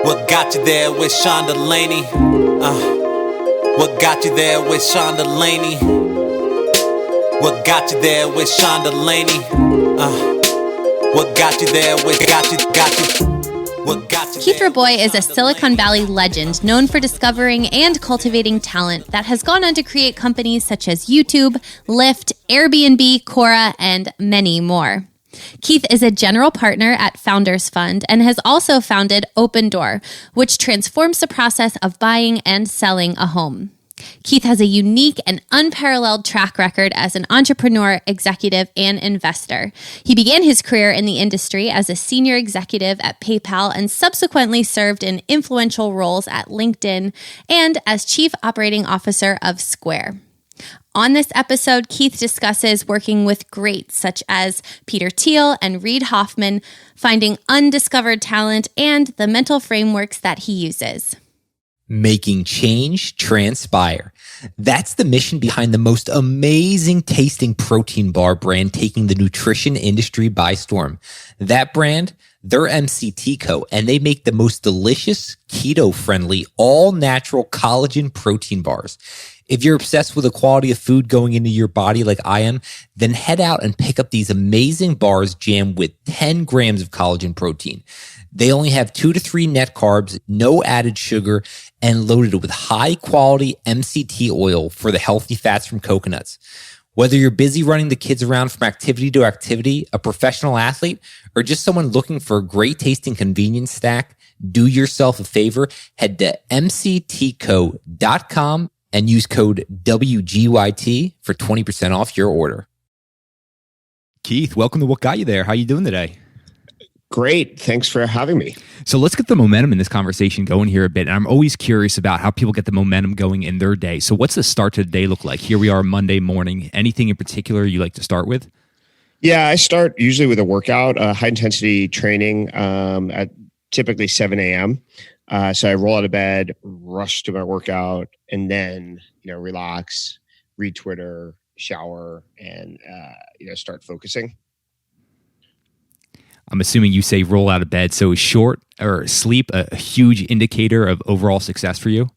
What got you there with Sean Delaney? What got you there with Sean Delaney? What got you there with Sean Delaney? What got you there with got you? What got you? Keith Rabois is a Silicon Valley legend known for discovering and cultivating talent that has gone on to create companies such as YouTube, Lyft, Airbnb, Quora, and many more. Keith is a general partner at Founders Fund and has also founded Open Door, which transforms the process of buying and selling a home. Keith has a unique and unparalleled track record as an entrepreneur, executive, and investor. He began his career in the industry as a senior executive at PayPal and subsequently served in influential roles at LinkedIn and as chief operating officer of Square. On this episode, Keith discusses working with greats such as Peter Thiel and Reid Hoffman, finding undiscovered talent, and the mental frameworks that he uses. Making change transpire. That's the mission behind the most amazing tasting protein bar brand taking the nutrition industry by storm. That brand, they're MCT Co, and they make the most delicious, keto-friendly, all-natural collagen protein bars. If you're obsessed with the quality of food going into your body like I am, then head out and pick up these amazing bars jammed with 10 grams of collagen protein. They only have 2 to 3 net carbs, no added sugar, and loaded with high-quality MCT oil for the healthy fats from coconuts. Whether you're busy running the kids around from activity to activity, a professional athlete, or just someone looking for a great-tasting convenience snack, do yourself a favor, head to mctco.com and use code WGYT for 20% off your order. Keith, welcome to What Got You There. How you doing today? Great. Thanks for having me. So let's get the momentum in this conversation going here a bit. And I'm always curious about how people get the momentum going in their day. So what's the start to the day look like? Here we are Monday morning. Anything in particular you like to start with? Yeah, I start usually with a workout, high intensity training at typically 7 a.m. So I roll out of bed, rush to my workout, and then, relax, read Twitter, shower, and, start focusing. I'm assuming you say roll out of bed. So is short or sleep a huge indicator of overall success for you?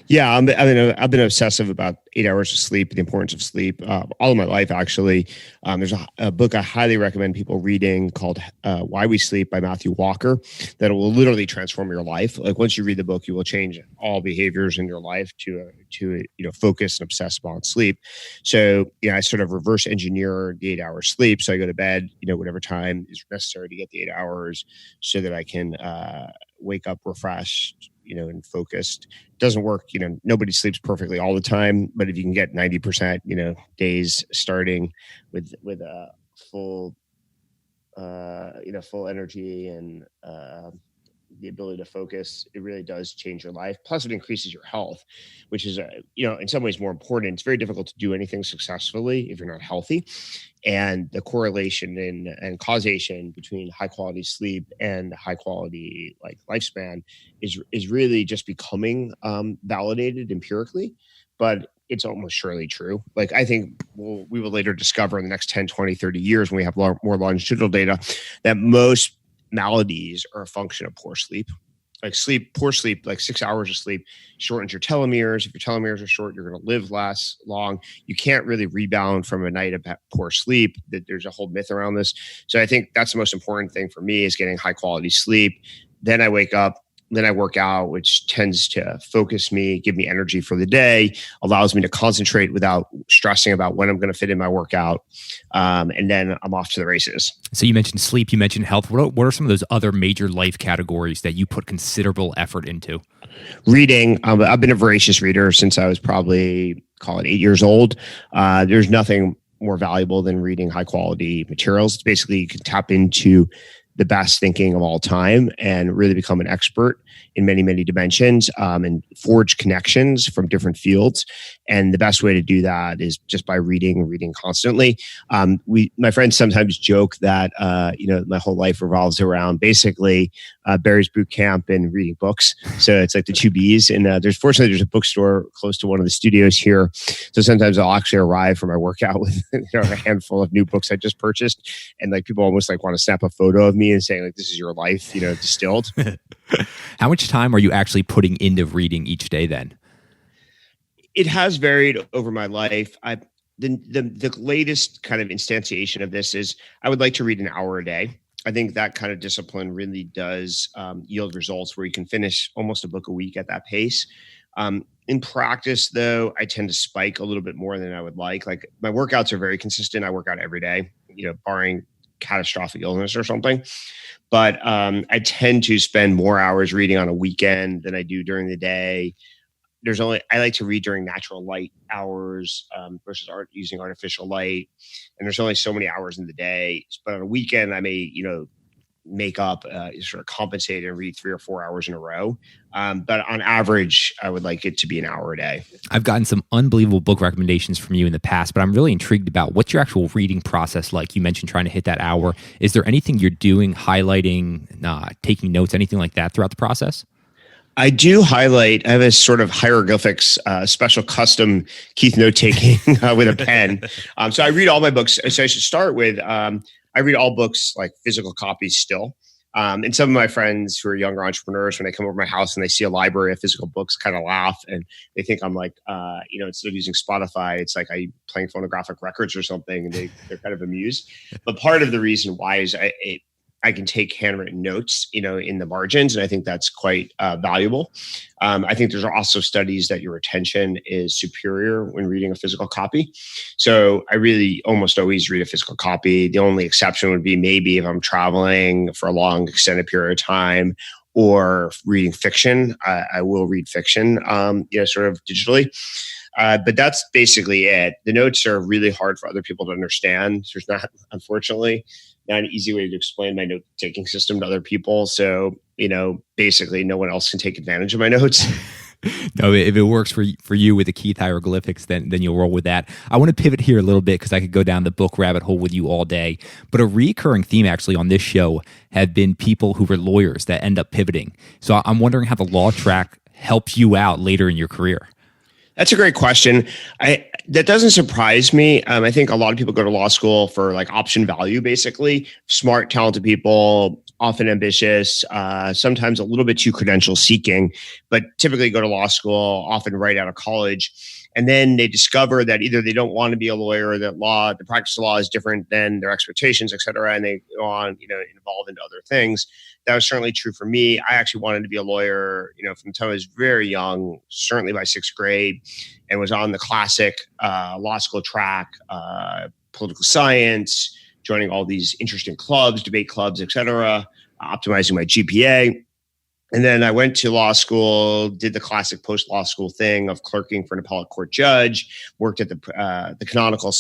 Yeah, I've been obsessive about 8 hours of sleep, the importance of sleep, all of my life, actually. There's a book I highly recommend people reading called Why We Sleep by Matthew Walker that will literally transform your life. Like once you read the book, you will change all behaviors in your life to focus and obsess upon sleep. So, I sort of reverse engineer the 8 hours sleep. So I go to bed, whatever time is necessary to get the 8 hours so that I can wake up refreshed, and focused. Doesn't work, nobody sleeps perfectly all the time, but if you can get 90%, days starting with a full, full energy and the ability to focus, it really does change your life. Plus it increases your health, which is, in some ways more important. It's very difficult to do anything successfully if you're not healthy. And the correlation and causation between high quality sleep and high quality lifespan is really just becoming validated empirically, but it's almost surely true. I think we will later discover in the next 10, 20, 30 years when we have more longitudinal data that most maladies are a function of poor sleep. Poor sleep, 6 hours of sleep shortens your telomeres. If your telomeres are short, you're going to live less long. You can't really rebound from a night of poor sleep. There's a whole myth around this. So I think that's the most important thing for me is getting high quality sleep. Then I wake up, then I work out, which tends to focus me, give me energy for the day, allows me to concentrate without stressing about when I'm going to fit in my workout. And then I'm off to the races. So you mentioned sleep, you mentioned health. What are some of those other major life categories that you put considerable effort into? Reading. I've been a voracious reader since I was probably, call it 8 years old. There's nothing more valuable than reading high quality materials. It's basically you can tap into the best thinking of all time and really become an expert in many, many dimensions and forge connections from different fields. And the best way to do that is just by reading constantly. My friends sometimes joke that, my whole life revolves around basically Barry's Boot Camp and reading books. So it's like the two B's. And fortunately, there's a bookstore close to one of the studios here. So sometimes I'll actually arrive for my workout with a handful of new books I just purchased. And people almost want to snap a photo of me me and saying like, this is your life, distilled. How much time are you actually putting into reading each day then? It has varied over my life. The latest kind of instantiation of this is I would like to read an hour a day. I think that kind of discipline really does yield results where you can finish almost a book a week at that pace. In practice, though, I tend to spike a little bit more than I would like. Like my workouts are very consistent. I work out every day, barring catastrophic illness or something. But I tend to spend more hours reading on a weekend than I do during the day. I like to read during natural light hours versus using artificial light. And there's only so many hours in the day. But on a weekend, I may, make up, sort of compensate and read 3 or 4 hours in a row. But on average, I would like it to be an hour a day. I've gotten some unbelievable book recommendations from you in the past, but I'm really intrigued about what's your actual reading process like? You mentioned trying to hit that hour. Is there anything you're doing, highlighting, taking notes, anything like that throughout the process? I do highlight. I have a sort of hieroglyphics, special custom Keith note taking with a pen. So I read all my books. So I should start with I read all books like physical copies still. And some of my friends who are younger entrepreneurs, when they come over my house and they see a library of physical books, kind of laugh and they think I'm like, instead of using Spotify, it's like I'm playing phonographic records or something, and they're kind of amused. But part of the reason why is I can take handwritten notes, in the margins. And I think that's quite valuable. I think there's also studies that your retention is superior when reading a physical copy. So I really almost always read a physical copy. The only exception would be maybe if I'm traveling for a long extended period of time or reading fiction. I will read fiction, sort of digitally. But that's basically it. The notes are really hard for other people to understand. There's not, unfortunately, not an easy way to explain my note-taking system to other people. So, basically no one else can take advantage of my notes. No, if it works for you with the Keith hieroglyphics, then you'll roll with that. I want to pivot here a little bit because I could go down the book rabbit hole with you all day. But a recurring theme actually on this show have been people who were lawyers that end up pivoting. So I'm wondering how the law track helps you out later in your career. That's a great question. That doesn't surprise me. I think a lot of people go to law school for like option value, basically. Smart, talented people, often ambitious, sometimes a little bit too credential seeking, but typically go to law school, often right out of college. And then they discover that either they don't want to be a lawyer or that the practice of law is different than their expectations, et cetera. And they go on, evolve into other things. That was certainly true for me. I actually wanted to be a lawyer, from the time I was very young, certainly by 6th grade, and was on the classic law school track, political science, joining all these interesting clubs, debate clubs, et cetera, optimizing my GPA. And then I went to law school, did the classic post-law school thing of clerking for an appellate court judge, worked at the canonical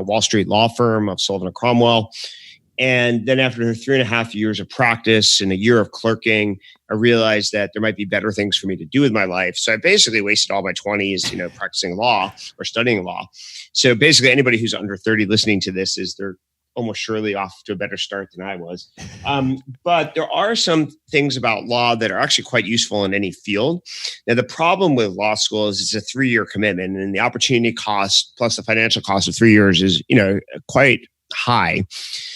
Wall Street law firm of Sullivan & Cromwell. And then after 3.5 years of practice and a year of clerking, I realized that there might be better things for me to do with my life. So I basically wasted all my 20s, practicing law or studying law. So basically anybody who's under 30 listening to this they're almost surely off to a better start than I was. But there are some things about law that are actually quite useful in any field. Now, the problem with law school is it's a 3-year commitment, and the opportunity cost plus the financial cost of 3 years is, quite high.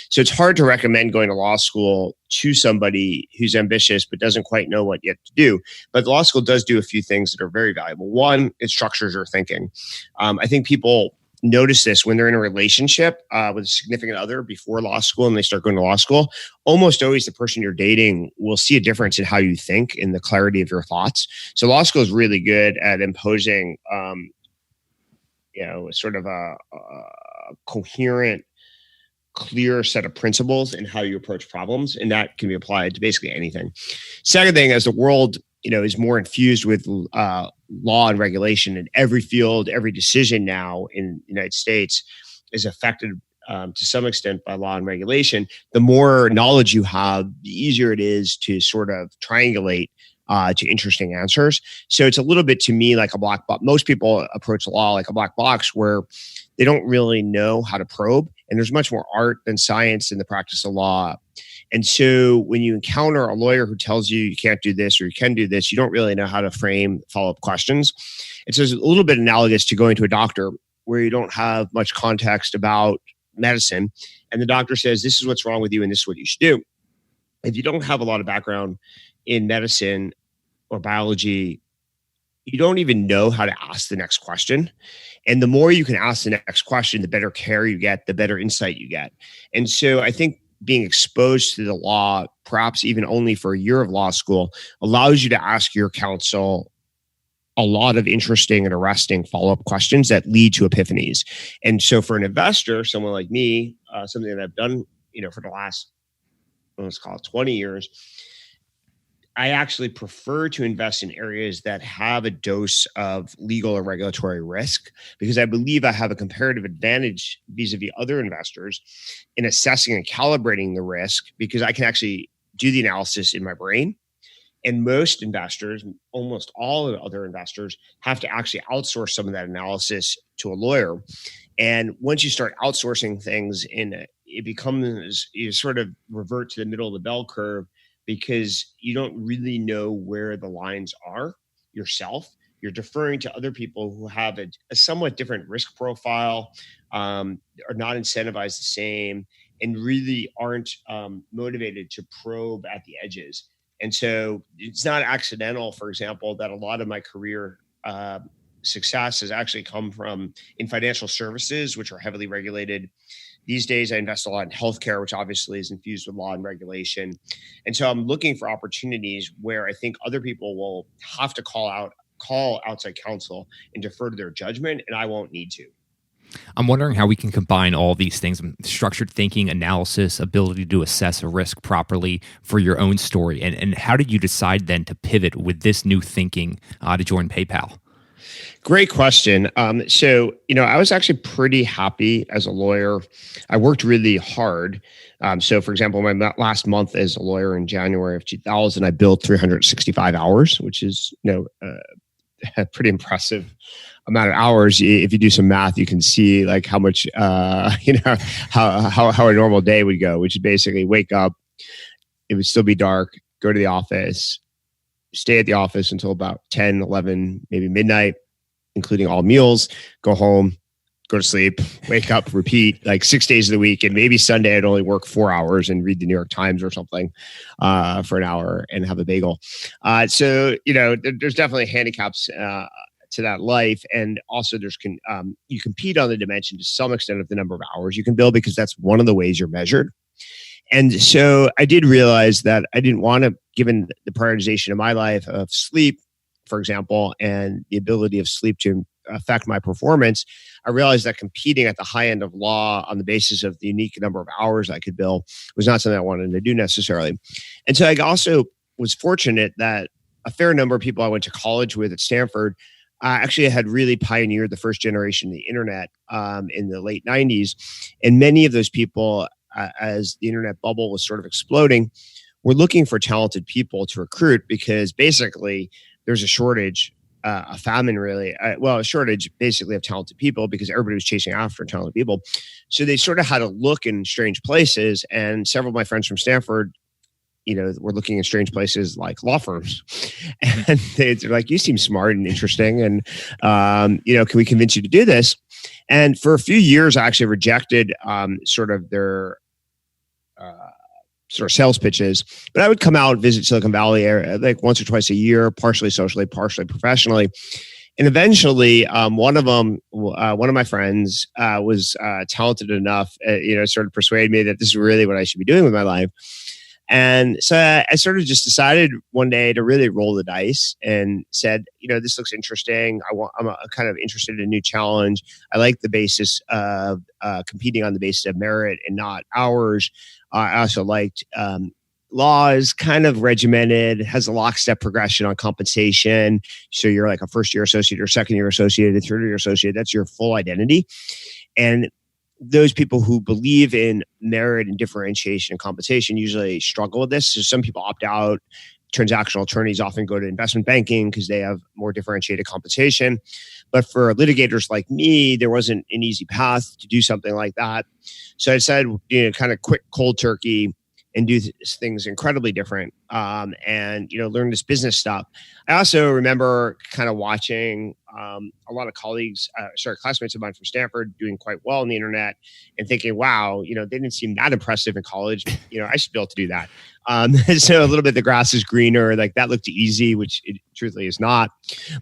So it's hard to recommend going to law school to somebody who's ambitious but doesn't quite know what yet to do. But law school does do a few things that are very valuable. One, it structures your thinking. I think people notice this when they're in a relationship with a significant other before law school and they start going to law school. Almost always the person you're dating will see a difference in how you think and the clarity of your thoughts. So law school is really good at imposing, sort of a coherent, clear set of principles in how you approach problems. And that can be applied to basically anything. Second thing, as the world is more infused with law and regulation in every field, every decision now in the United States is affected to some extent by law and regulation. The more knowledge you have, the easier it is to sort of triangulate to interesting answers. So it's a little bit to me like a black box. Most people approach law like a black box where they don't really know how to probe. And there's much more art than science in the practice of law. And so when you encounter a lawyer who tells you you can't do this or you can do this, you don't really know how to frame follow-up questions. It's a little bit analogous to going to a doctor where you don't have much context about medicine. And the doctor says, this is what's wrong with you and this is what you should do. if you don't have a lot of background in medicine or biology, you don't even know how to ask the next question. And the more you can ask the next question, the better care you get, the better insight you get. And so I think being exposed to the law, perhaps even only for a year of law school, allows you to ask your counsel a lot of interesting and arresting follow-up questions that lead to epiphanies. And so for an investor, someone like me, something that I've done, for the last, let's call it 20 years, I actually prefer to invest in areas that have a dose of legal or regulatory risk, because I believe I have a comparative advantage vis-a-vis other investors in assessing and calibrating the risk, because I can actually do the analysis in my brain. And most investors, almost all other investors, have to actually outsource some of that analysis to a lawyer. And once you start outsourcing things, it becomes, you sort of revert to the middle of the bell curve, because you don't really know where the lines are yourself. You're deferring to other people who have a somewhat different risk profile, are not incentivized the same, and really aren't motivated to probe at the edges. And so it's not accidental, for example, that a lot of my career success has actually come from in financial services, which are heavily regulated. These days, I invest a lot in healthcare, which obviously is infused with law and regulation. And so I'm looking for opportunities where I think other people will have to call outside counsel and defer to their judgment, and I won't need to. I'm wondering how we can combine all these things: structured thinking, analysis, ability to assess a risk properly for your own story. And how did you decide then to pivot with this new thinking to join PayPal? Great question. So, I was actually pretty happy as a lawyer. I worked really hard. So, for example, my last month as a lawyer in January of 2000, I billed 365 hours, which is, a pretty impressive amount of hours. If you do some math, you can see like how much, how a normal day would go, which is basically wake up, it would still be dark, go to the office, stay at the office until about 10, 11, maybe midnight, including all meals, go home, go to sleep, wake up, repeat, like 6 days of the week. And maybe Sunday I'd only work 4 hours and read the New York Times or something for an hour and have a bagel. So, there's definitely handicaps to that life. And also you compete on the dimension to some extent of the number of hours you can bill, because that's one of the ways you're measured. And so I did realize that I didn't want to, given the prioritization of my life of sleep, for example, and the ability of sleep to affect my performance, I realized that competing at the high end of law on the basis of the unique number of hours I could bill was not something I wanted to do necessarily. And so I also was fortunate that a fair number of people I went to college with at Stanford actually had really pioneered the first generation of the internet in the late 90s. And many of those people, as the internet bubble was sort of exploding, were looking for talented people to recruit, because basically there's a shortage, a famine really, a shortage basically of talented people, because everybody was chasing after talented people. So they sort of had to look in strange places. And several of my friends from Stanford, were looking in strange places like law firms. And they're like, you seem smart and interesting. And, can we convince you to do this? And for a few years, I actually rejected sort of their sort of sales pitches. But I would come out and visit Silicon Valley like once or twice a year, partially socially, partially professionally. And eventually, one of my friends was talented enough, sort of persuade me that this is really what I should be doing with my life. And so I sort of just decided one day to really roll the dice and said, this looks interesting. I'm kind of interested in a new challenge. I like the basis of competing on the basis of merit and not hours. I also liked law is kind of regimented, has a lockstep progression on compensation. So you're like a first year associate or second year associate, a third year associate. That's your full identity. And those people who believe in merit and differentiation and compensation usually struggle with this. So some people opt out. Transactional attorneys often go to investment banking because they have more differentiated compensation. But for litigators like me, there wasn't an easy path to do something like that. So I decided, kind of quick cold turkey, and do things incredibly different, and learn this business stuff. I also remember kind of watching a lot of classmates of mine from Stanford doing quite well on the internet, and thinking, wow, they didn't seem that impressive in college. I should be able to do that. So a little bit, the grass is greener, like that looked easy, which it truthfully is not.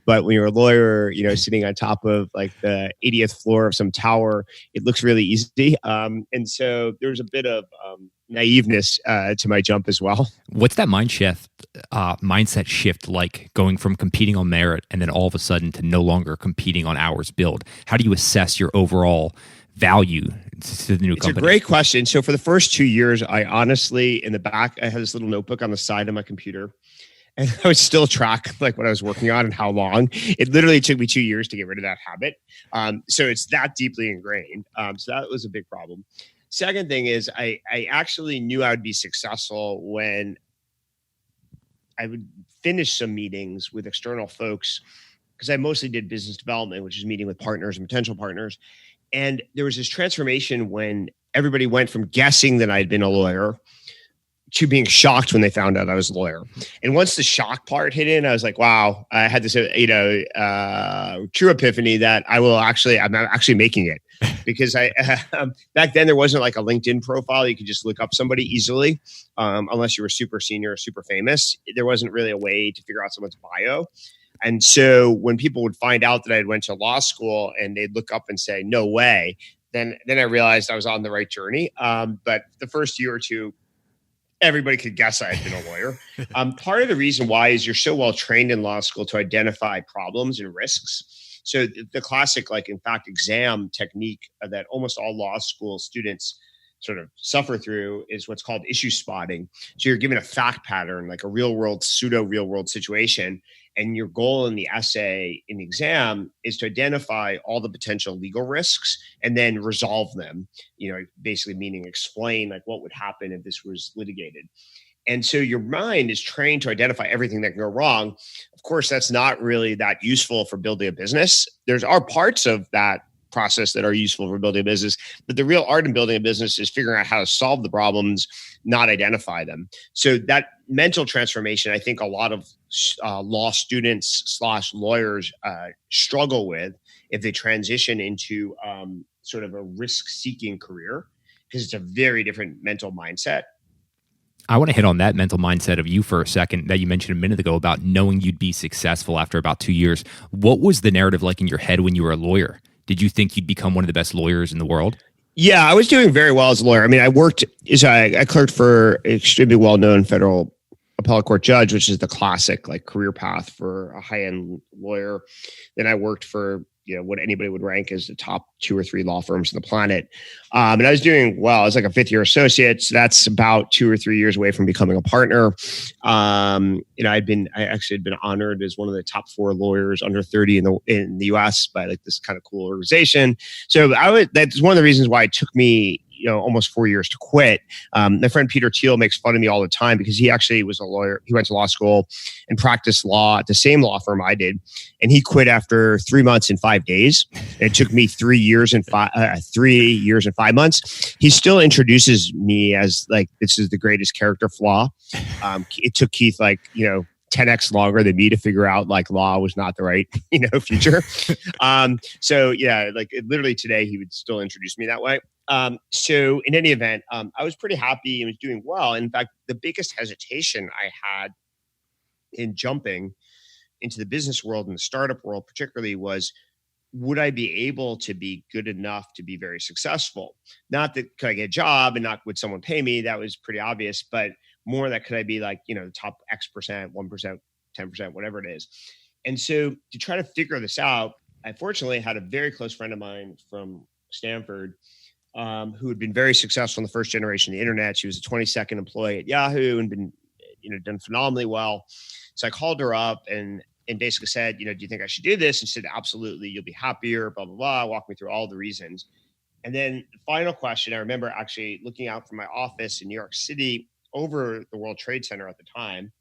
But when you're a lawyer, sitting on top of like the 80th floor of some tower, it looks really easy. And so there's a bit of naiveness to my jump as well. What's that mindset shift like, going from competing on merit and then all of a sudden to no longer competing on hours billed? How do you assess your overall value to the new company? It's a great question. So for the first 2 years, I honestly, in the back, I had this little notebook on the side of my computer, and I would still track like what I was working on and how long. It literally took me 2 years to get rid of that habit. So it's that deeply ingrained. So that was a big problem. Second thing is I actually knew I would be successful when I would finish some meetings with external folks, because I mostly did business development, which is meeting with partners and potential partners. And there was this transformation when everybody went from guessing that I'd been a lawyer to being shocked when they found out I was a lawyer. And once the shock part hit in, I was like, wow, I had this, true epiphany that I'm actually making it. Because back then there wasn't like a LinkedIn profile. You could just look up somebody easily, unless you were super senior or super famous. There wasn't really a way to figure out someone's bio. And so when people would find out that I went to law school and they'd look up and say, no way, then I realized I was on the right journey. But the first year or two, everybody could guess I had been a lawyer. Part of the reason why is you're so well trained in law school to identify problems and risks. So the classic, exam technique that almost all law school students sort of suffer through is what's called issue spotting. So you're given a fact pattern, like a real world, pseudo real world situation. And your goal in the essay, in the exam, is to identify all the potential legal risks and then resolve them, basically meaning explain like what would happen if this was litigated. And so your mind is trained to identify everything that can go wrong. Of course, that's not really that useful for building a business. There are parts of that process that are useful for building a business, but the real art in building a business is figuring out how to solve the problems, not identify them. So that mental transformation, I think a lot of law students / lawyers struggle with if they transition into sort of a risk-seeking career, because it's a very different mental mindset. I want to hit on that mental mindset of you for a second that you mentioned a minute ago about knowing you'd be successful after about 2 years. What was the narrative like in your head when you were a lawyer? Did you think you'd become one of the best lawyers in the world? Yeah, I was doing very well as a lawyer. I mean, I clerked for an extremely well-known federal appellate court judge, which is the classic career path for a high-end lawyer. Then I worked for what anybody would rank as the top 2 or 3 law firms on the planet. And I was doing well. I was like a 5th year associate. So that's about 2 or 3 years away from becoming a partner. I actually had been honored as one of the top 4 lawyers under 30 in the US by this kind of cool organization. So that's one of the reasons why it took me almost 4 years to quit. My friend Peter Thiel makes fun of me all the time because he actually was a lawyer. He went to law school and practiced law at the same law firm I did. And he quit after 3 months and 5 days. It took me 3 years and 5 months. He still introduces me as this is the greatest character flaw. It took Keith 10x longer than me to figure out law was not the right future. So yeah, literally today he would still introduce me that way. So in any event, I was pretty happy and was doing well. In fact, the biggest hesitation I had in jumping into the business world and the startup world particularly was, would I be able to be good enough to be very successful? Not that could I get a job and not would someone pay me? That was pretty obvious, but more that could I be the top X%, 1%, 10%, whatever it is. And so to try to figure this out, I fortunately had a very close friend of mine from Stanford who had been very successful in the first generation of the internet. She was a 22nd employee at Yahoo and been, done phenomenally well. So I called her up and basically said, do you think I should do this? And she said, absolutely. You'll be happier, blah, blah, blah. Walk me through all the reasons. And then the final question, I remember actually looking out from my office in New York City over the World Trade Center at the time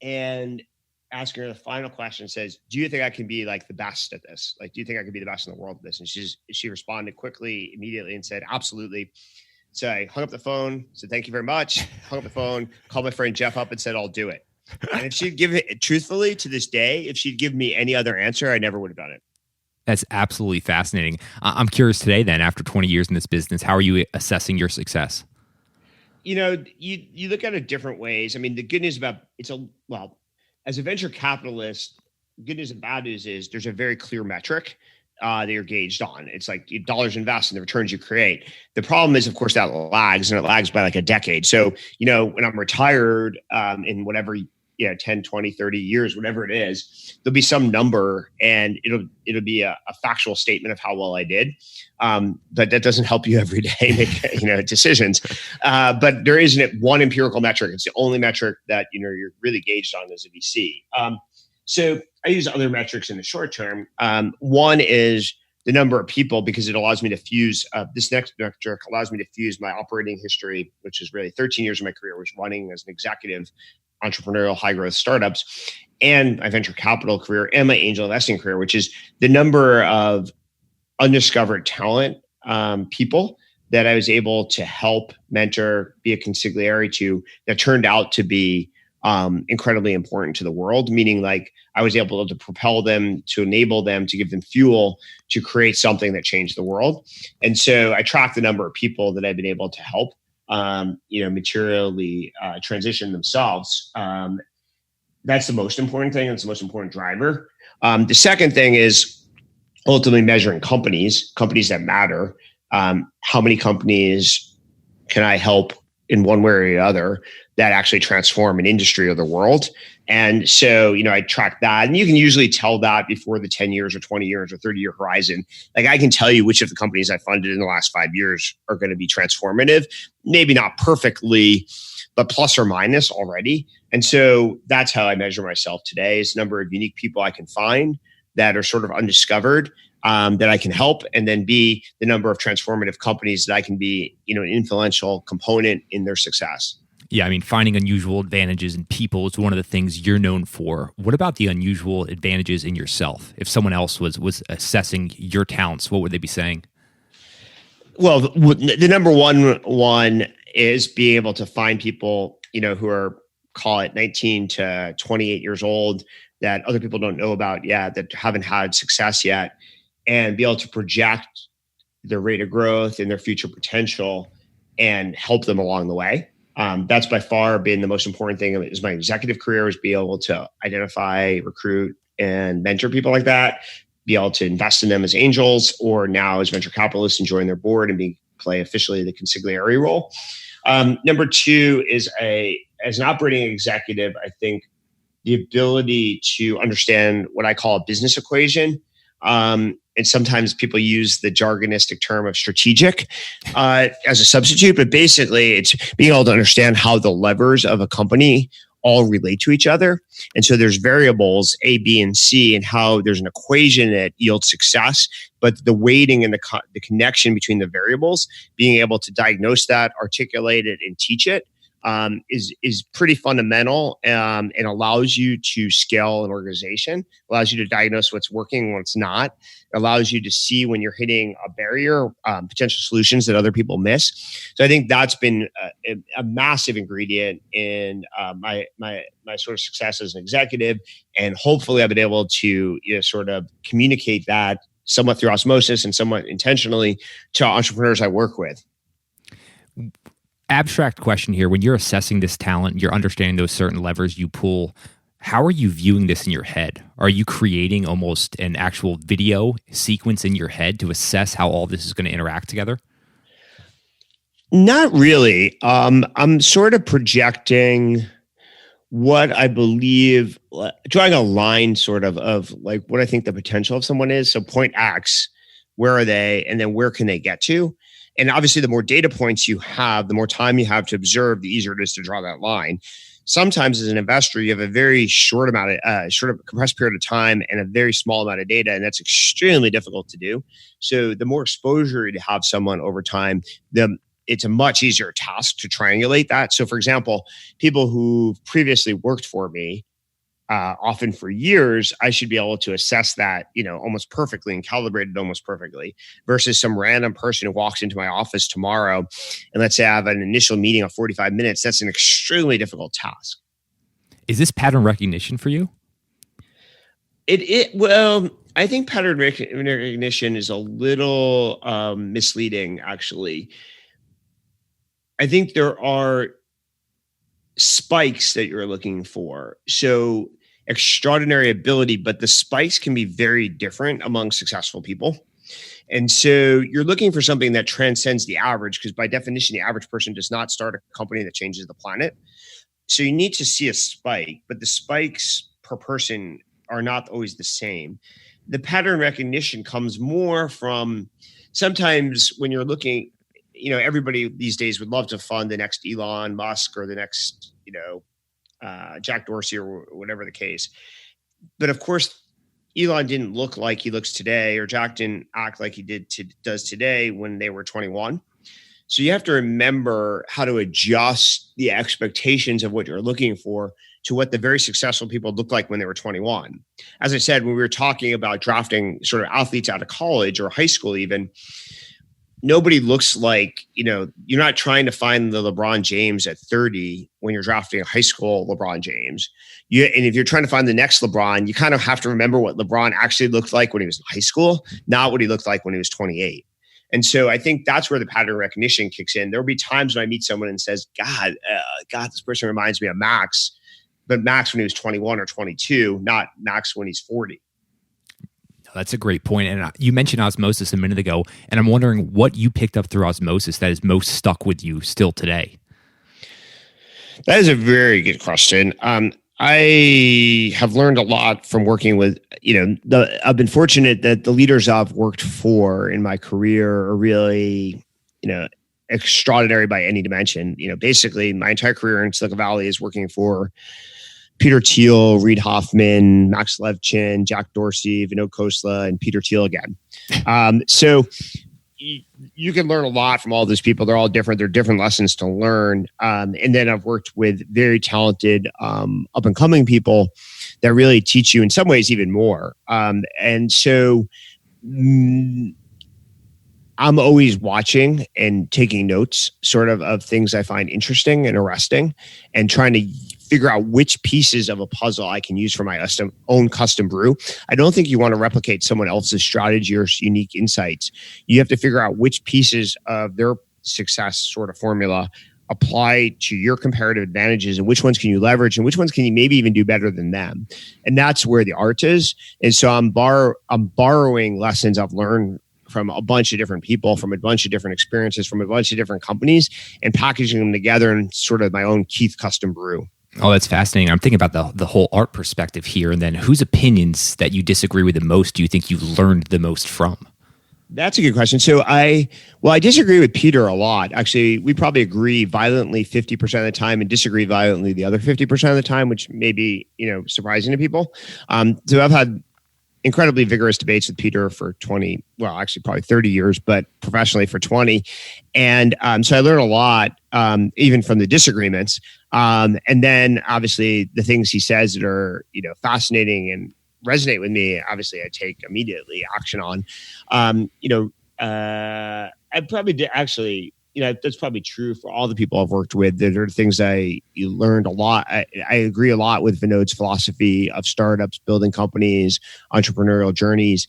and asking her the final question, says, do you think I can be the best at this? Do you think I can be the best in the world at this? And she responded quickly, immediately and said, absolutely. So I hung up the phone, said, thank you very much. Hung up the phone, called my friend Jeff up and said, I'll do it. And if she'd give it, truthfully, to this day, if she'd give me any other answer, I never would have done it. That's absolutely fascinating. I'm curious today then, after 20 years in this business, how are you assessing your success? You know, you look at it different ways. I mean, the good news about as a venture capitalist, good news and bad news is there's a very clear metric that you're gauged on. It's like dollars invested and the returns you create. The problem is, of course, that lags, and it lags by like a decade. So, you know, when I'm retired in whatever, 10, 20, 30 years, whatever it is, there'll be some number and it'll be a factual statement of how well I did. But that doesn't help you every day make, decisions. But there isn't one empirical metric. It's the only metric that, you're really gauged on as a VC. So I use other metrics in the short term. One is the number of people, because it allows me to fuse, this next metric allows me to fuse my operating history, which is really 13 years of my career was running as an executive, entrepreneurial, high growth startups, and my venture capital career and my angel investing career, which is the number of undiscovered talent people that I was able to help, mentor, be a consigliere to, that turned out to be incredibly important to the world, meaning like I was able to propel them, to enable them, to give them fuel to create something that changed the world. And so I track the number of people that I've been able to help, materially transition themselves. That's the most important thing. It's the most important driver. The second thing is ultimately measuring companies that matter. How many companies can I help in one way or the other that actually transform an industry or the world? And so, I track that, and you can usually tell that before the 10 years or 20 years or 30-year horizon. Like I can tell you which of the companies I funded in the last 5 years are going to be transformative, maybe not perfectly, but plus or minus already. And so that's how I measure myself today, is the number of unique people I can find that are sort of undiscovered, that I can help, and then B, the number of transformative companies that I can be, an influential component in their success. Yeah, I mean, finding unusual advantages in people is one of the things you're known for. What about the unusual advantages in yourself? If someone else was assessing your talents, what would they be saying? Well, the number one is being able to find people, who are, call it 19 to 28 years old, that other people don't know about yet, that haven't had success yet, and be able to project their rate of growth and their future potential and help them along the way. That's by far been the most important thing is my executive career, is be able to identify, recruit, and mentor people like that, be able to invest in them as angels, or now as venture capitalists and join their board and play officially the consigliere role. Number two is as an operating executive, I think the ability to understand what I call a business equation. And sometimes people use the jargonistic term of strategic as a substitute, but basically it's being able to understand how the levers of a company all relate to each other. And so there's variables A, B, and C, and how there's an equation that yields success, but the weighting and the connection between the variables, being able to diagnose that, articulate it, and teach it, is pretty fundamental, and allows you to scale an organization, allows you to diagnose what's working, what's not, allows you to see when you're hitting a barrier, potential solutions that other people miss. So I think that's been a massive ingredient in my sort of success as an executive, and hopefully I've been able to sort of communicate that somewhat through osmosis and somewhat intentionally to entrepreneurs I work with. Abstract question here. When you're assessing this talent, you're understanding those certain levers you pull, how are you viewing this in your head? Are you creating almost an actual video sequence in your head to assess how all this is going to interact together? Not really. I'm sort of projecting what I believe, drawing a line sort of like what I think the potential of someone is. So point X, where are they? And then where can they get to? And obviously, the more data points you have, the more time you have to observe, the easier it is to draw that line. Sometimes as an investor, you have a very short amount of compressed period of time and a very small amount of data, and that's extremely difficult to do. So the more exposure you have someone over time, it's a much easier task to triangulate that. So for example, people who previously worked for me often for years, I should be able to assess that, almost perfectly and calibrate it almost perfectly, versus some random person who walks into my office tomorrow. And let's say I have an initial meeting of 45 minutes. That's an extremely difficult task. Is this pattern recognition for you? Well, I think pattern recognition is a little misleading, actually. I think there are spikes that you're looking for. So extraordinary ability, but the spikes can be very different among successful people. And so you're looking for something that transcends the average, because by definition, the average person does not start a company that changes the planet. So you need to see a spike, but the spikes per person are not always the same. The pattern recognition comes more from sometimes when you're looking, everybody these days would love to fund the next Elon Musk or the next, Jack Dorsey or whatever the case. But of course, Elon didn't look like he looks today, or Jack didn't act like he does today when they were 21. So you have to remember how to adjust the expectations of what you're looking for to what the very successful people looked like when they were 21. As I said, when we were talking about drafting sort of athletes out of college or high school even, nobody looks like, you're not trying to find the LeBron James at 30 when you're drafting a high school LeBron James. And if you're trying to find the next LeBron, you kind of have to remember what LeBron actually looked like when he was in high school, not what he looked like when he was 28. And so I think that's where the pattern recognition kicks in. There'll be times when I meet someone and says, God, this person reminds me of Max, but Max when he was 21 or 22, not Max when he's 40. That's a great point. And you mentioned osmosis a minute ago, and I'm wondering what you picked up through osmosis that is most stuck with you still today. That is a very good question. I have learned a lot from working with, I've been fortunate that the leaders I've worked for in my career are really, extraordinary by any dimension. Basically my entire career in Silicon Valley is working for Peter Thiel, Reid Hoffman, Max Levchin, Jack Dorsey, Vinod Khosla, and Peter Thiel again. So you can learn a lot from all those people. They're all different. They're different lessons to learn. And then I've worked with very talented up and coming people that really teach you in some ways even more. And so I'm always watching and taking notes sort of things I find interesting and arresting, and trying to figure out which pieces of a puzzle I can use for my own custom brew. I don't think you want to replicate someone else's strategy or unique insights. You have to figure out which pieces of their success sort of formula apply to your comparative advantages, and which ones can you leverage, and which ones can you maybe even do better than them. And that's where the art is. And so I'm borrowing lessons I've learned from a bunch of different people, from a bunch of different experiences, from a bunch of different companies, and packaging them together in sort of my own Keith custom brew. Oh, that's fascinating. I'm thinking about the whole art perspective here. And then whose opinions that you disagree with the most do you think you learned the most from? That's a good question. So I disagree with Peter a lot. Actually, we probably agree violently 50% of the time and disagree violently the other 50% of the time, which may be, surprising to people. So I've had incredibly vigorous debates with Peter for probably 30 years, but professionally for 20. And so I learned a lot, even from the disagreements. And then obviously the things he says that are, fascinating and resonate with me, obviously I take immediately action on. I probably did actually, that's probably true for all the people I've worked with. There are things you learned a lot. I agree a lot with Vinod's philosophy of startups, building companies, entrepreneurial journeys.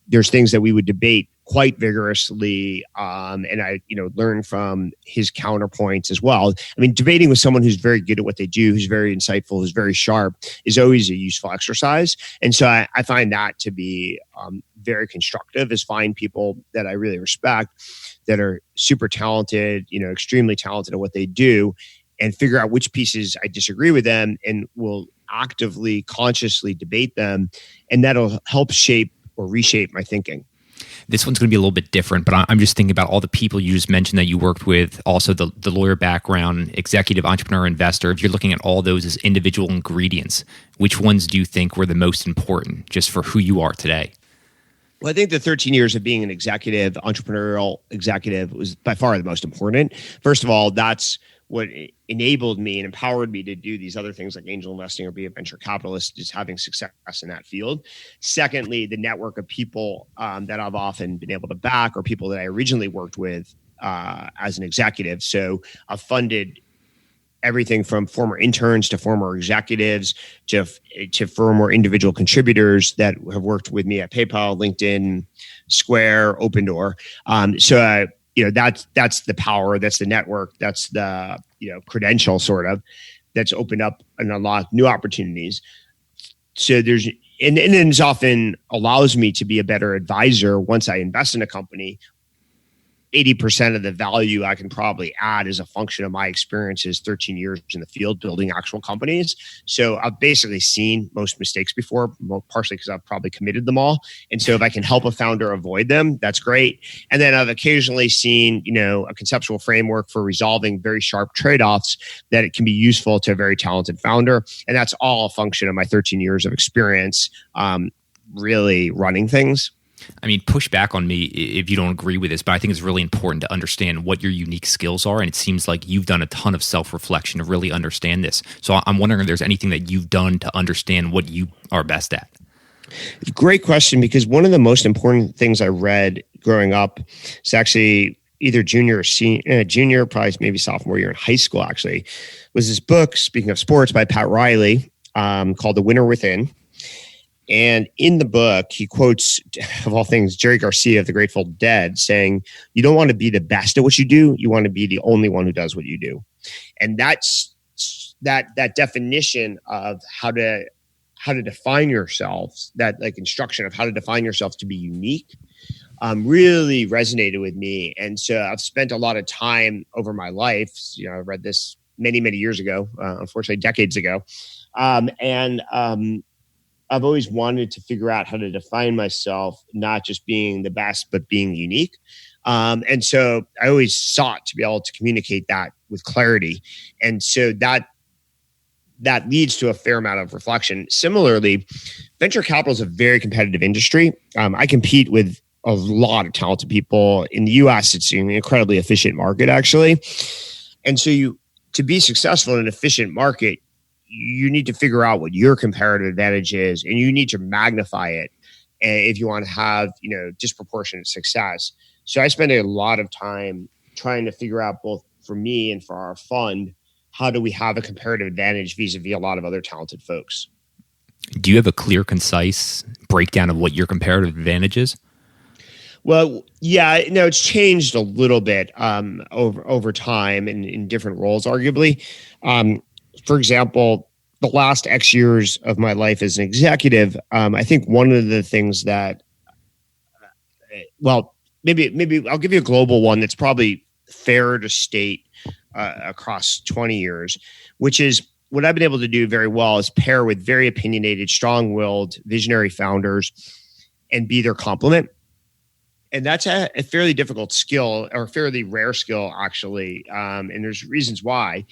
There's things that we would debate quite vigorously, and I, learn from his counterpoints as well. I mean, debating with someone who's very good at what they do, who's very insightful, who's very sharp, is always a useful exercise. And so I find that to be very constructive, is find people that I really respect, that are super talented, extremely talented at what they do, and figure out which pieces I disagree with them, and will actively, consciously debate them. And that'll help shape or reshape my thinking. This one's going to be a little bit different, but I'm just thinking about all the people you just mentioned that you worked with, also the lawyer background, executive, entrepreneur, investor. If you're looking at all those as individual ingredients, which ones do you think were the most important just for who you are today? Well, I think the 13 years of being an executive, entrepreneurial executive, was by far the most important. First of all, that's what enabled me and empowered me to do these other things like angel investing or be a venture capitalist is having success in that field. Secondly, the network of people that I've often been able to back, or people that I originally worked with as an executive. So I've funded everything from former interns to former executives to former individual contributors that have worked with me at PayPal, LinkedIn, Square, Opendoor. That's the power, that's the network, that's the credential sort of that's opened up and unlocked new opportunities. So there's and it often allows me to be a better advisor once I invest in a company. 80% of the value I can probably add is a function of my experiences, 13 years in the field building actual companies. So I've basically seen most mistakes before, partially because I've probably committed them all. And so if I can help a founder avoid them, that's great. And then I've occasionally seen, a conceptual framework for resolving very sharp trade-offs that it can be useful to a very talented founder. And that's all a function of my 13 years of experience really running things. I mean, push back on me if you don't agree with this, but I think it's really important to understand what your unique skills are. And it seems like you've done a ton of self-reflection to really understand this. So I'm wondering if there's anything that you've done to understand what you are best at. Great question, because one of the most important things I read growing up is actually either junior, probably maybe sophomore year in high school, actually, was this book, speaking of sports, by Pat Riley called The Winner Within. And in the book, he quotes, of all things, Jerry Garcia of the Grateful Dead saying, you don't want to be the best at what you do. You want to be the only one who does what you do. And that's that definition of how to define yourself, that like instruction of how to define yourself to be unique, really resonated with me. And so I've spent a lot of time over my life. I read this many, many years ago, unfortunately, decades ago. I've always wanted to figure out how to define myself, not just being the best, but being unique. And so I always sought to be able to communicate that with clarity. And so that leads to a fair amount of reflection. Similarly, venture capital is a very competitive industry. I compete with a lot of talented people. In the US, it's an incredibly efficient market, actually. And so to be successful in an efficient market, you need to figure out what your comparative advantage is, and you need to magnify it if you want to have, disproportionate success. So I spend a lot of time trying to figure out, both for me and for our fund, how do we have a comparative advantage vis-a-vis a lot of other talented folks. Do you have a clear, concise breakdown of what your comparative advantage is? Well, yeah, it's changed a little bit over time and in different roles, arguably. For example, the last X years of my life as an executive, I think one of the things that, maybe I'll give you a global one that's probably fair to state across 20 years, which is what I've been able to do very well is pair with very opinionated, strong-willed, visionary founders and be their complement. And that's a fairly difficult skill, or a fairly rare skill, actually. And there's reasons why.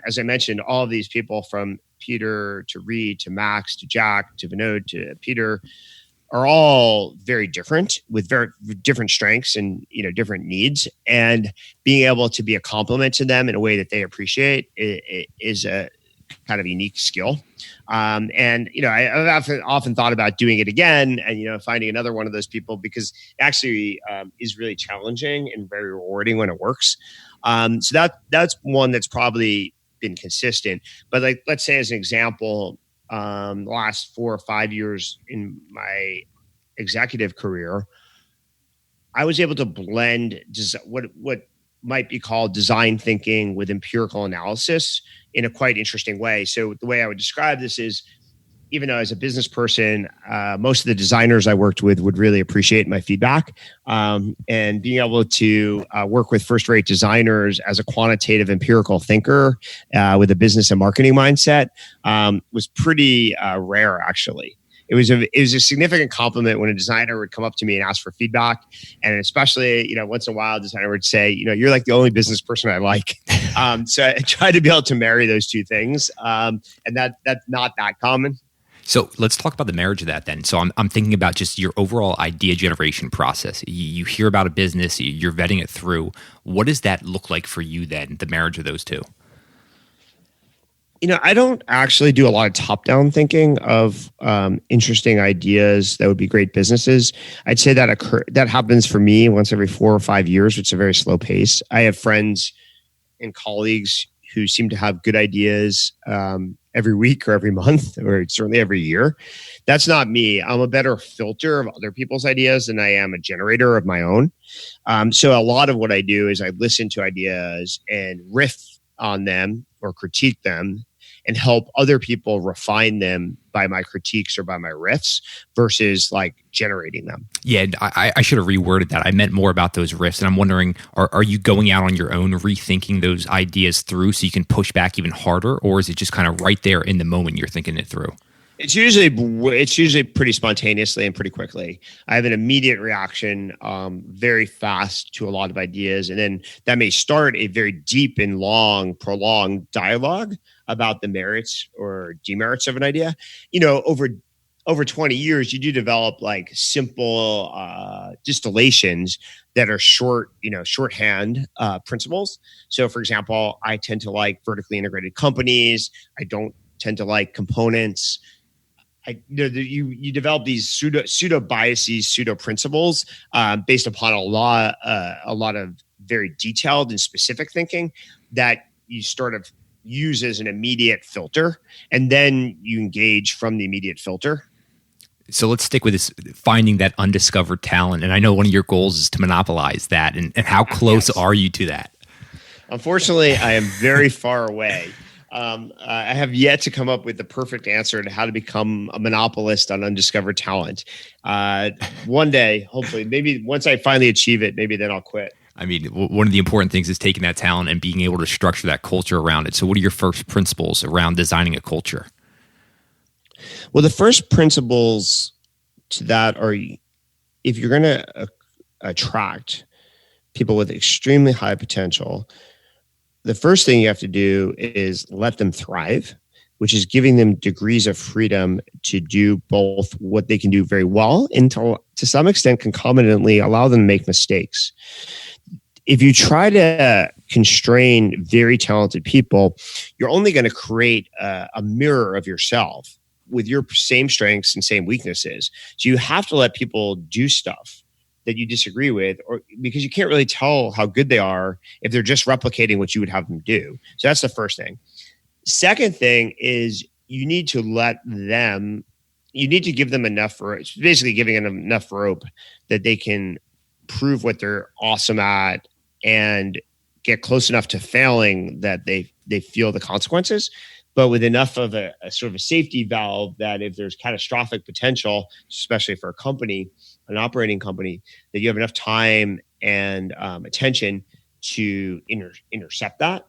As I mentioned, all of these people, from Peter to Reid to Max to Jack to Vinod to Peter, are all very different with very different strengths and different needs. And being able to be a complement to them in a way that they appreciate is a kind of unique skill. I've often thought about doing it again and, finding another one of those people, because it actually is really challenging and very rewarding when it works. So that's one that's probably been consistent. But let's say as an example, the last 4 or 5 years in my executive career, I was able to blend what might be called design thinking with empirical analysis in a quite interesting way. So the way I would describe this is, even though as a business person, most of the designers I worked with would really appreciate my feedback, and being able to work with first-rate designers as a quantitative empirical thinker with a business and marketing mindset was pretty rare, actually. It was a significant compliment when a designer would come up to me and ask for feedback, and especially once in a while, a designer would say, "You're like the only business person I like." So I tried to be able to marry those two things, and that's not that common. So let's talk about the marriage of that then. So I'm thinking about just your overall idea generation process. You hear about a business, you're vetting it through. What does that look like for you then, the marriage of those two? I don't actually do a lot of top-down thinking of interesting ideas that would be great businesses. I'd say that happens for me once every 4 or 5 years, which is a very slow pace. I have friends and colleagues who seem to have good ideas every week or every month, or certainly every year. That's not me. I'm a better filter of other people's ideas than I am a generator of my own. So a lot of what I do is I listen to ideas and riff on them or critique them and help other people refine them by my critiques or by my riffs versus like generating them. Yeah, I should have reworded that. I meant more about those riffs. And I'm wondering, are you going out on your own, rethinking those ideas through so you can push back even harder? Or is it just kind of right there in the moment you're thinking it through? It's usually pretty spontaneously and pretty quickly. I have an immediate reaction very fast to a lot of ideas. And then that may start a very deep and long, prolonged dialogue about the merits or demerits of an idea. Over 20 years, you do develop like simple distillations that are shorthand principles. So for example, I tend to like vertically integrated companies. I don't tend to like components. You develop these pseudo biases, pseudo principles based upon a lot of very detailed and specific thinking that you sort of use as an immediate filter, and then you engage from the immediate filter. So let's stick with this, finding that undiscovered talent. And I know one of your goals is to monopolize that. And how close are you to that? Unfortunately, I am very far away. I have yet to come up with the perfect answer to how to become a monopolist on undiscovered talent. One day, hopefully, maybe once I finally achieve it, maybe then I'll quit. I mean, one of the important things is taking that talent and being able to structure that culture around it. So what are your first principles around designing a culture? Well, the first principles to that are, if you're going to attract people with extremely high potential, the first thing you have to do is let them thrive, which is giving them degrees of freedom to do both what they can do very well and to some extent concomitantly allow them to make mistakes. If you try to constrain very talented people, you're only going to create a mirror of yourself with your same strengths and same weaknesses. So you have to let people do stuff that you disagree with, or because you can't really tell how good they are if they're just replicating what you would have them do. So that's the first thing. Second thing is you need to give them enough rope. It's basically giving them enough rope that they can prove what they're awesome at and get close enough to failing that they feel the consequences, but with enough of a sort of a safety valve that if there's catastrophic potential, especially for a company, an operating company, that you have enough time and attention to intercept that.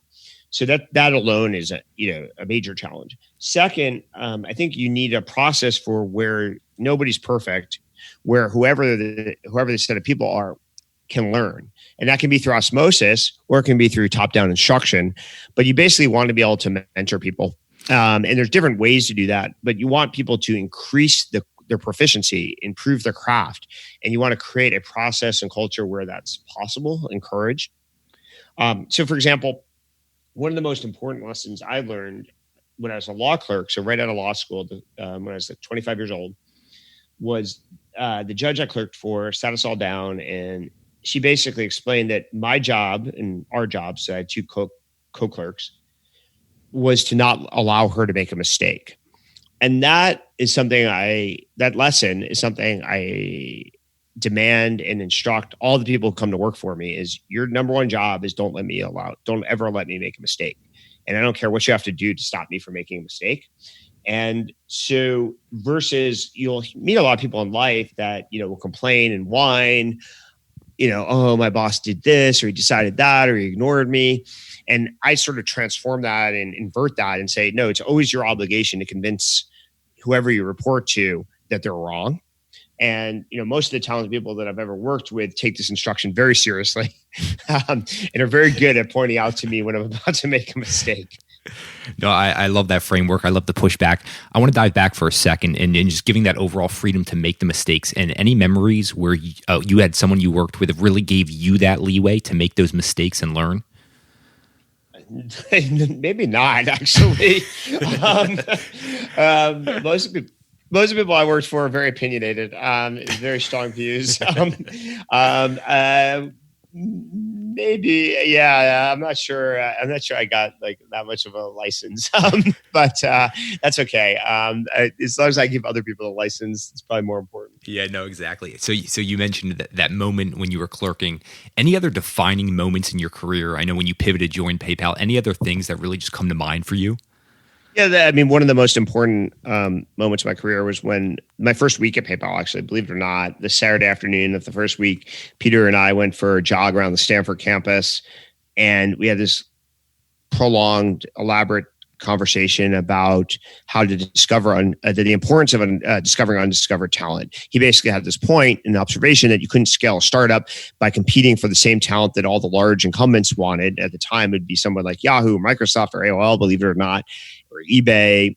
So that alone is a major challenge. Second, I think you need a process for where nobody's perfect, where whoever the set of people are can learn. And that can be through osmosis or it can be through top-down instruction. But you basically want to be able to mentor people. And there's different ways to do that, but you want people to increase their proficiency, improve their craft. And you want to create a process and culture where that's possible, encouraged. So for example, one of the most important lessons I learned when I was a law clerk, so right out of law school, when I was like 25 years old, was the judge I clerked for sat us all down, and she basically explained that my job and our jobs, so I had two co-clerks, was to not allow her to make a mistake. And that lesson is something I demand and instruct all the people who come to work for me is your number one job is don't ever let me make a mistake. And I don't care what you have to do to stop me from making a mistake. And so versus you'll meet a lot of people in life that, will complain and whine, oh, my boss did this, or he decided that, or he ignored me. And I sort of transform that and invert that and say, no, it's always your obligation to convince whoever you report to that they're wrong. And, most of the talented people that I've ever worked with take this instruction very seriously and are very good at pointing out to me when I'm about to make a mistake. No, I love that framework. I love the pushback. I want to dive back for a second and just giving that overall freedom to make the mistakes, and any memories where you had someone you worked with that really gave you that leeway to make those mistakes and learn. Maybe not actually. Most of the people I worked for are very opinionated, very strong views. Maybe, yeah. I'm not sure. I got like that much of a license, but that's okay. As long as I give other people a license, it's probably more important. Yeah, no, exactly. So you mentioned that moment when you were clerking. Any other defining moments in your career? I know when you pivoted, joined PayPal. Any other things that really just come to mind for you? Yeah, one of the most important moments of my career was when my first week at PayPal, actually, believe it or not, the Saturday afternoon of the first week, Peter and I went for a jog around the Stanford campus, and we had this prolonged, elaborate conversation about how to discover the importance of discovering undiscovered talent. He basically had this point, an observation that you couldn't scale a startup by competing for the same talent that all the large incumbents wanted. At the time, it'd be someone like Yahoo, Microsoft, or AOL, believe it or not, or eBay.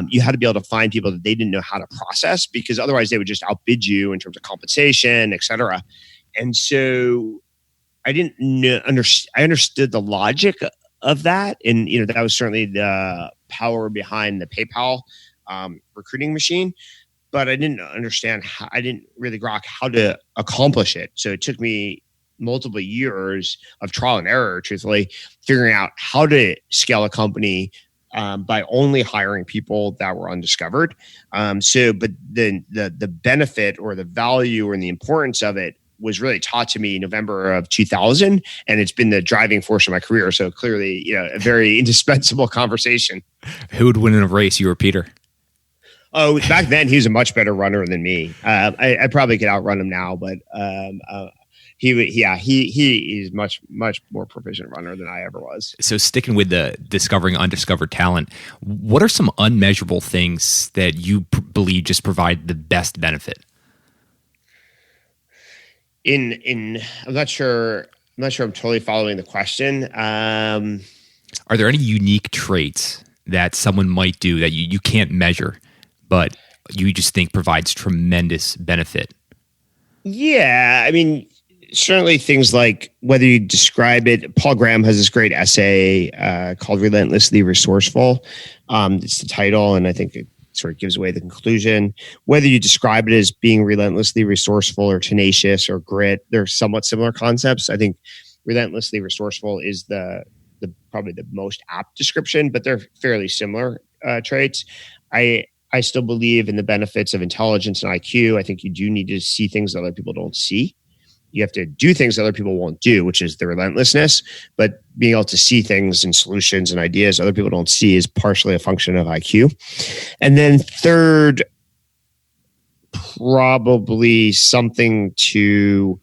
You had to be able to find people that they didn't know how to process, because otherwise they would just outbid you in terms of compensation, et cetera. And so I didn't I understood the logic of that. And, that was certainly the power behind the PayPal recruiting machine. But I didn't understand I didn't really grok how to accomplish it. So it took me multiple years of trial and error, truthfully, figuring out how to scale a company by only hiring people that were undiscovered. But then the benefit or the value and the importance of it was really taught to me in November of 2000, and it's been the driving force of my career. So clearly, a very indispensable conversation. Who would win in a race, you or Peter? Oh, back then he was a much better runner than me. I probably could outrun him now, but he is much more proficient runner than I ever was. So sticking with the discovering undiscovered talent, what are some unmeasurable things that you believe just provide the best benefit? I'm not sure I'm totally following the question. Are there any unique traits that someone might do that you can't measure, but you just think provides tremendous benefit? Yeah, certainly things like whether you describe it. Paul Graham has this great essay called "Relentlessly Resourceful." It's the title, and I think it sort of gives away the conclusion. Whether you describe it as being relentlessly resourceful or tenacious or grit, they're somewhat similar concepts. I think relentlessly resourceful is the probably the most apt description, but they're fairly similar traits. I still believe in the benefits of intelligence and IQ. I think you do need to see things that other people don't see. You have to do things that other people won't do, which is the relentlessness. But being able to see things and solutions and ideas other people don't see is partially a function of IQ. And then third, probably something to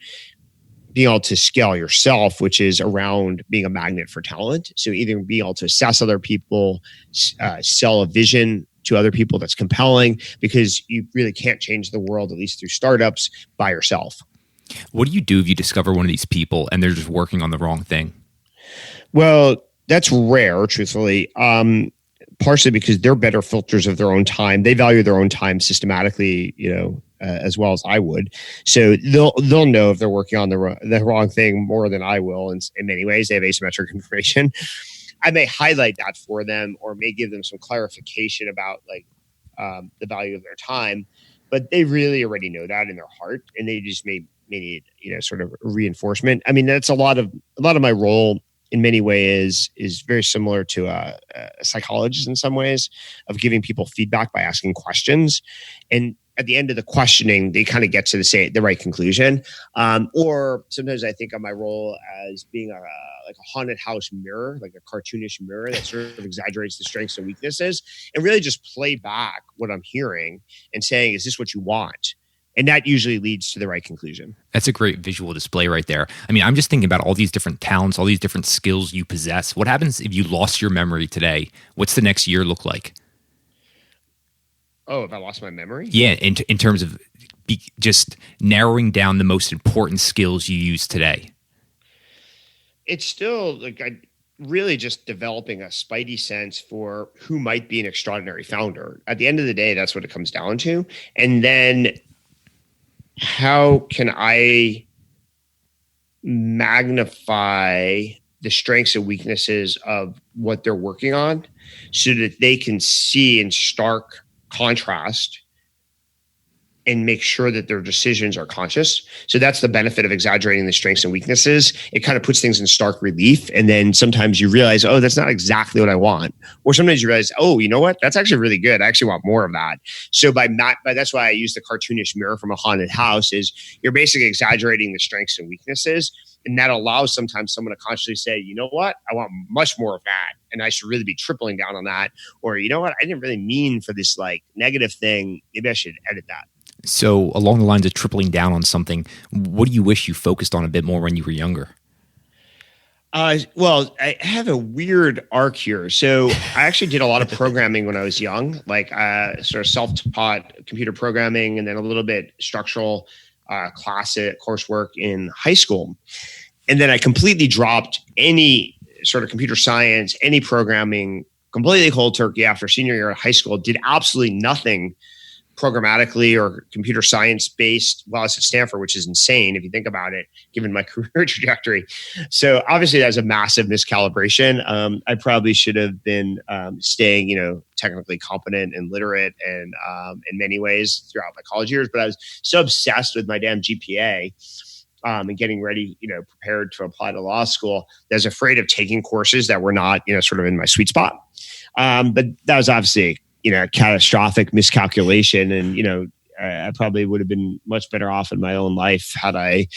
being able to scale yourself, which is around being a magnet for talent. So either being able to assess other people, sell a vision to other people that's compelling, because you really can't change the world, at least through startups, by yourself. What do you do if you discover one of these people and they're just working on the wrong thing? Well, that's rare, truthfully. Partially because they're better filters of their own time. They value their own time systematically, as well as I would. So they'll know if they're working on the wrong thing more than I will. In many ways, they have asymmetric information. I may highlight that for them, or may give them some clarification about the value of their time, but they really already know that in their heart, and they just may need sort of reinforcement. That's a lot of my role in many ways is very similar to a psychologist in some ways, of giving people feedback by asking questions, and at the end of the questioning, they kind of get to the right conclusion. Or sometimes I think of my role as being a haunted house mirror, like a cartoonish mirror that sort of exaggerates the strengths and weaknesses, and really just play back what I'm hearing and saying, is this what you want? And that usually leads to the right conclusion. That's a great visual display right there. I'm just thinking about all these different talents, all these different skills you possess. What happens if you lost your memory today? What's the next year look like? Oh, if I lost my memory? Yeah, in terms of just narrowing down the most important skills you use today. It's still really just developing a spidey sense for who might be an extraordinary founder. At the end of the day, that's what it comes down to. And then how can I magnify the strengths and weaknesses of what they're working on so that they can see in stark contrast and make sure that their decisions are conscious. So that's the benefit of exaggerating the strengths and weaknesses. It kind of puts things in stark relief. And then sometimes you realize, oh, that's not exactly what I want. Or sometimes you realize, oh, you know what? That's actually really good. I actually want more of that. So that's why I use the cartoonish mirror from a haunted house is you're basically exaggerating the strengths and weaknesses. And that allows sometimes someone to consciously say, you know what? I want much more of that. And I should really be tripling down on that. Or, you know what? I didn't really mean for this like negative thing. Maybe I should edit that. So along the lines of tripling down on something, what do you wish you focused on a bit more when you were younger? Well, I have a weird arc here. So I actually did a lot of programming when I was young, like sort of self-taught computer programming and then a little bit structural classic coursework in high school. And then I completely dropped any sort of computer science, any programming, completely cold turkey after senior year of high school, did absolutely nothing programmatically or computer science based while I was at Stanford, which is insane if you think about it, given my career trajectory. So obviously that was a massive miscalibration. I probably should have been staying, technically competent and literate and in many ways throughout my college years, but I was so obsessed with my damn GPA and getting ready, prepared to apply to law school, that I was afraid of taking courses that were not, sort of in my sweet spot. But that was obviously catastrophic miscalculation. And, I probably would have been much better off in my own life had I,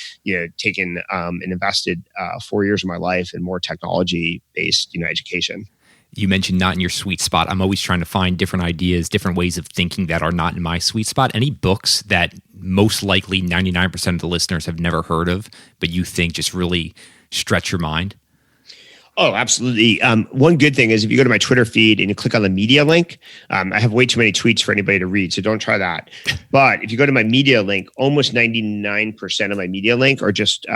taken and invested 4 years of my life in more technology-based, education. You mentioned not in your sweet spot. I'm always trying to find different ideas, different ways of thinking that are not in my sweet spot. Any books that most likely 99% of the listeners have never heard of, but you think just really stretch your mind? Oh, absolutely. One good thing is if you go to my Twitter feed and you click on the media link, I have way too many tweets for anybody to read, so don't try that. But if you go to my media link, almost 99% of my media link are just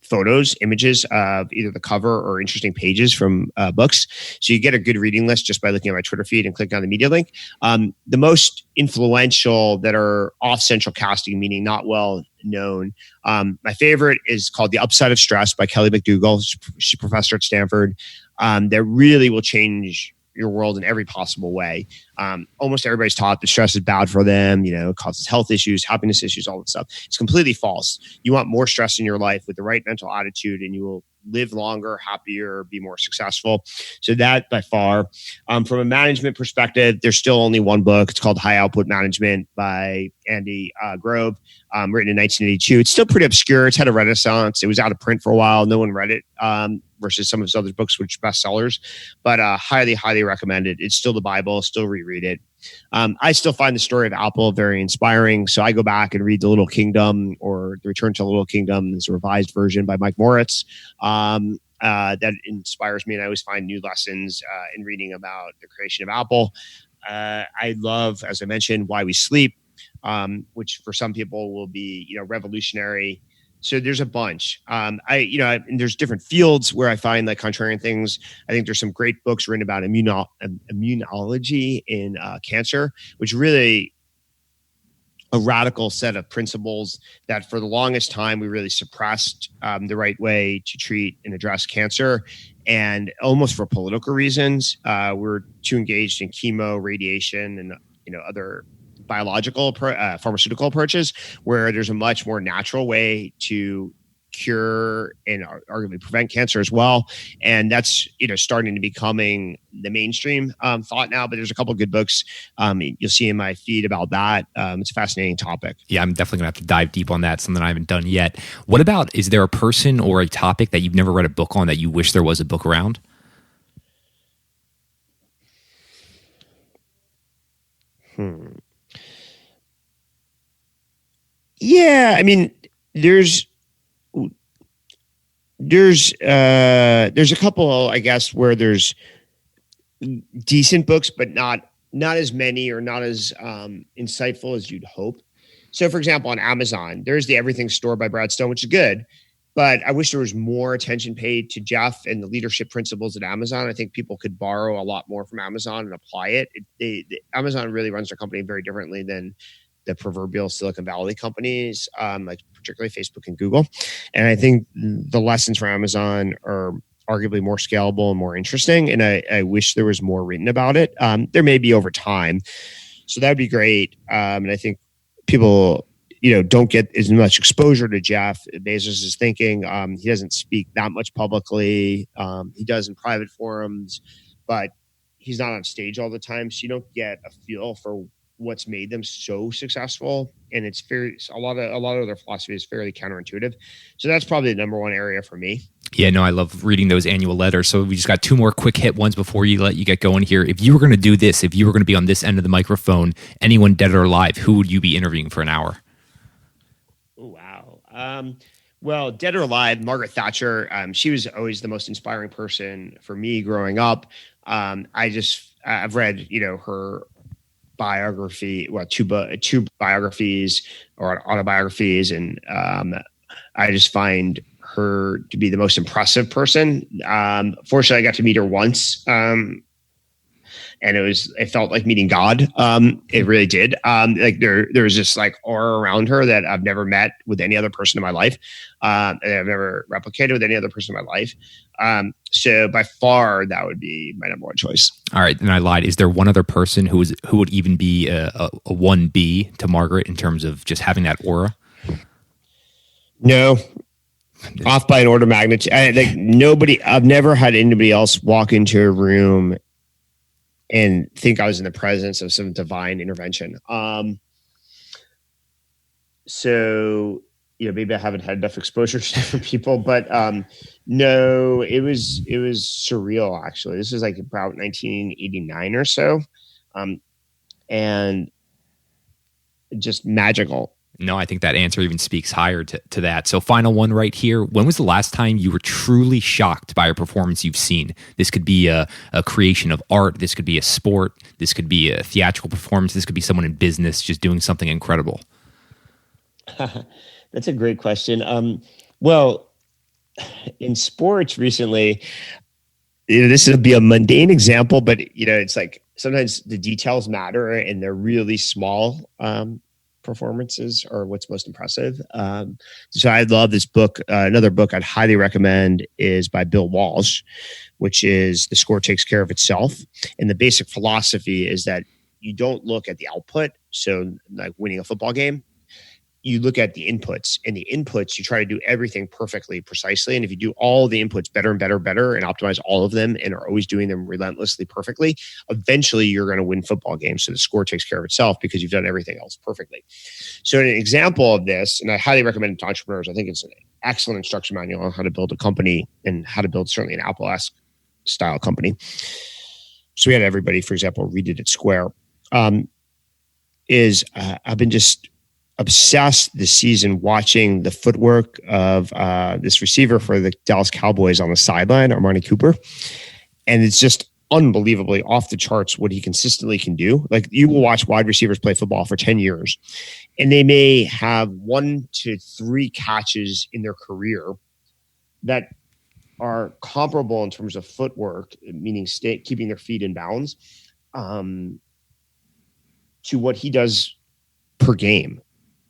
photos, images of either the cover or interesting pages from books. So you get a good reading list just by looking at my Twitter feed and clicking on the media link. The most influential that are off central casting, meaning not well known. My favorite is called The Upside of Stress by Kelly McDougall. She's a professor at Stanford. That really will change your world in every possible way. Almost everybody's taught that stress is bad for them, it causes health issues, happiness issues, all that stuff. It's completely false. You want more stress in your life with the right mental attitude and you will live longer, happier, be more successful. So that by far. From a management perspective, there's still only one book. It's called High Output Management by Andy Grove, written in 1982. It's still pretty obscure. It's had a renaissance. It was out of print for a while. No one read it. Versus some of his other books, which are bestsellers, but highly, highly recommended. It's still the Bible, still reread it. I still find the story of Apple very inspiring. So I go back and read The Little Kingdom or The Return to the Little Kingdom. There's a revised version by Mike Moritz that inspires me. And I always find new lessons in reading about the creation of Apple. I love, as I mentioned, Why We Sleep, which for some people will be, revolutionary. So there's a bunch. And there's different fields where I find like contrarian things. I think there's some great books written about immunology in cancer, which really a radical set of principles that for the longest time we really suppressed the right way to treat and address cancer. And almost for political reasons, we're too engaged in chemo, radiation, and other biological, pharmaceutical approaches, where there's a much more natural way to cure and arguably prevent cancer as well. And that's, starting to becoming the mainstream thought now, but there's a couple of good books you'll see in my feed about that. It's a fascinating topic. Yeah, I'm definitely gonna have to dive deep on that, something I haven't done yet. What about, is there a person or a topic that you've never read a book on that you wish there was a book around? Yeah, I mean, there's a couple, I guess, where there's decent books, but not as many or not as insightful as you'd hope. So, for example, on Amazon, there's the Everything Store by Brad Stone, which is good, but I wish there was more attention paid to Jeff and the leadership principles at Amazon. I think people could borrow a lot more from Amazon and apply it. Amazon really runs their company very differently than the proverbial Silicon Valley companies, like particularly Facebook and Google. And I think the lessons from Amazon are arguably more scalable and more interesting. And I wish there was more written about it. There may be over time. So that would be great. And I think people, don't get as much exposure to Jeff Bezos' thinking. He doesn't speak that much publicly. He does in private forums, but he's not on stage all the time. So you don't get a feel for what's made them so successful. And it's a lot of their philosophy is fairly counterintuitive. So that's probably the number one area for me. Yeah, no, I love reading those annual letters. So we just got two more quick hit ones before you let you get going here. If you were going to do this, if you were going to be on this end of the microphone, anyone dead or alive, who would you be interviewing for an hour? Oh, wow. Well, dead or alive, Margaret Thatcher. She was always the most inspiring person for me growing up. I've read, her biography, two biographies or autobiographies, and I just find her to be the most impressive person. Fortunately, I got to meet her once, and it felt like meeting God. It really did. Like there was just like aura around her that I've never met with any other person in my life, and I've never replicated with any other person in my life. So by far, that would be my number one choice. All right, and I lied. Is there one other person who would even be a 1B to Margaret in terms of just having that aura? No. Off by an order of magnitude. I've never had anybody else walk into a room and think I was in the presence of some divine intervention. So, maybe I haven't had enough exposure to different people, but no, it was surreal, actually. This was like about 1989 or so, and just magical. No, I think that answer even speaks higher to that. So final one right here. When was the last time you were truly shocked by a performance you've seen? This could be a creation of art. This could be a sport. This could be a theatrical performance. This could be someone in business just doing something incredible. That's a great question. Well, in sports recently, this would be a mundane example, but it's like sometimes the details matter and they're really small performances are what's most impressive. So I love this book. Another book I'd highly recommend is by Bill Walsh, which is The Score Takes Care of Itself. And the basic philosophy is that you don't look at the output. So like winning a football game, you look at the inputs, and the inputs, you try to do everything perfectly, precisely. And if you do all the inputs better and better and optimize all of them and are always doing them relentlessly perfectly, eventually you're going to win football games. So the score takes care of itself because you've done everything else perfectly. So an example of this, and I highly recommend it to entrepreneurs, I think it's an excellent instruction manual on how to build a company and how to build certainly an Apple-esque style company. So we had everybody, for example, read it at Square. I've been just obsessed this season watching the footwork of this receiver for the Dallas Cowboys on the sideline, Amari Cooper. And it's just unbelievably off the charts what he consistently can do. Like you will watch wide receivers play football for 10 years and they may have 1 to 3 catches in their career that are comparable in terms of footwork, meaning keeping their feet in bounds, to what he does per game.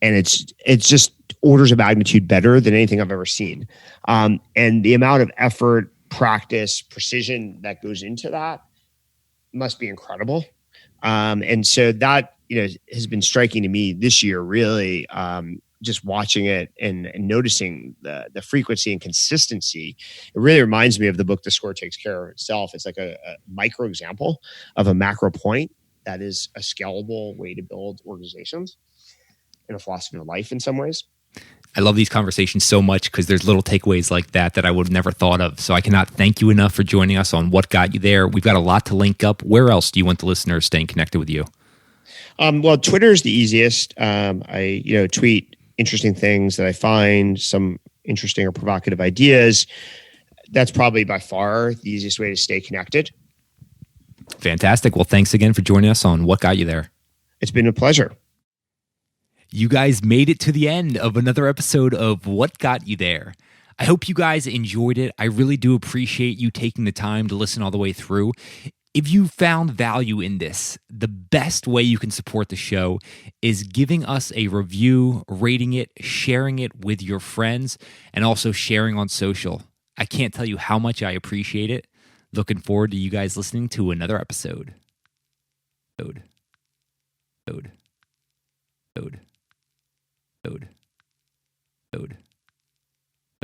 And it's just orders of magnitude better than anything I've ever seen. And the amount of effort, practice, precision that goes into that must be incredible. And so that, has been striking to me this year, really, just watching it and noticing the frequency and consistency. It really reminds me of the book, The Score Takes Care of Itself. It's like a micro example of a macro point that is a scalable way to build organizations. In a philosophy of life in some ways. I love these conversations so much because there's little takeaways like that I would have never thought of. So I cannot thank you enough for joining us on What Got You There. We've got a lot to link up. Where else do you want the listeners staying connected with you? Well, Twitter is the easiest. I tweet interesting things that I find, some interesting or provocative ideas. That's probably by far the easiest way to stay connected. Fantastic. Well, thanks again for joining us on What Got You There. It's been a pleasure. You guys made it to the end of another episode of What Got You There. I hope you guys enjoyed it. I really do appreciate you taking the time to listen all the way through. If you found value in this, the best way you can support the show is giving us a review, rating it, sharing it with your friends, and also sharing on social. I can't tell you how much I appreciate it. Looking forward to you guys listening to another episode. Ode.